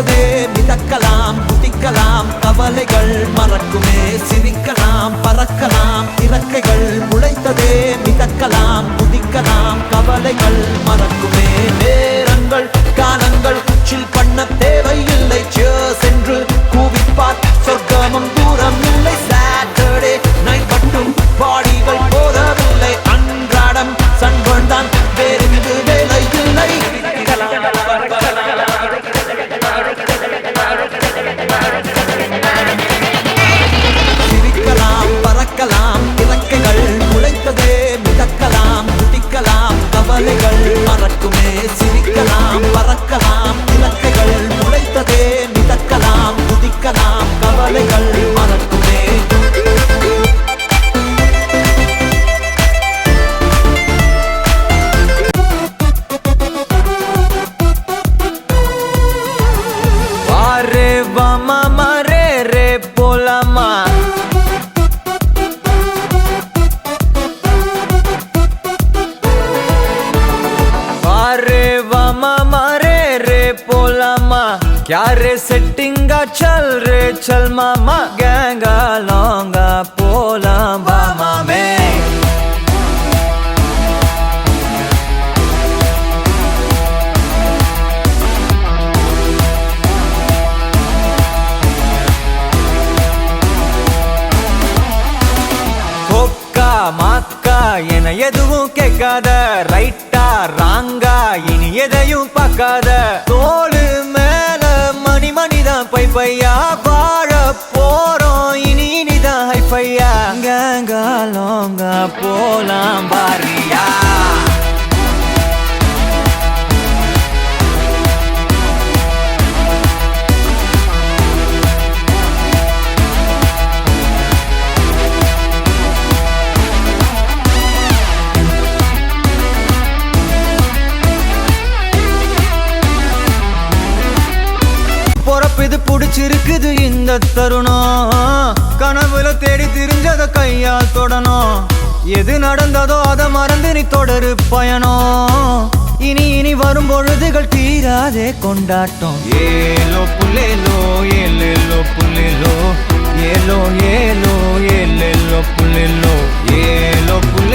முளைத்ததே மிதக்கலாம் குதிக்கலாம் கவலைகள் மறக்குமே சிரிக்கலாம் பறக்கலாம் இறக்கைகள் முளைத்ததே மிதக்கலாம் குதிக்கலாம் கவலைகள் மறக்குமே நேரங்கள் காலங்கள் சில் பண்ண தேவையில்லை சென்று கூவிப்பார் சொர்க்கமும் தூரம் இல்லை சாட்டர்டே நைட் மட்டும் பாடிகள் போதவில்லை அன்றாடம் சன்பன் தான் வேறு வேலை இல்லை சிரிக்கலாம் பறக்கலாம் இறக்கைகள் முளைத்ததே மிதக்கலாம் குதிக்கலாம் கவலைகள் மறக்குமே சிரிக்கலாம் பறக்கலாம் இறக்கைகள் முளைத்ததே மிதக்கலாம் குதிக்கலாம் கவலைகள் மறக்குமே வாரே வாமா மாரே ரே போலாமா वारे वामा मारे रे पोलामा क्या रे सेटिंगा चल रे चल मामा गैंगा लौंगा पोला मामा में மாக்கா என எதுவும் கேட்காத ரைட்டா ராங்கா இனி எதையும் பார்க்காத தோளு மேல மணி மணிதான் பை பையா வாழ போறோம் இனி இனிதான் ஹைஃபையா கேங்கா லோங்கா போலாம் பாரியா பொறப்பிது புடிச்சிருக்குது இந்த தருணம் கனவுல தேடி திரிஞ்சத கையால் தொடணும் எது நடந்ததோ அதை மறந்து நீ தொடரு பயணம் இனி இனி வரும் பொழுதுகள் தீராதே கொண்டாட்டம் ஏலோ புல்லேலோ ஏலேலோ புல்லேலோ ஏலோ ஏலோ ஏலேலோ புல்லேலோ ஏலோ புல்லே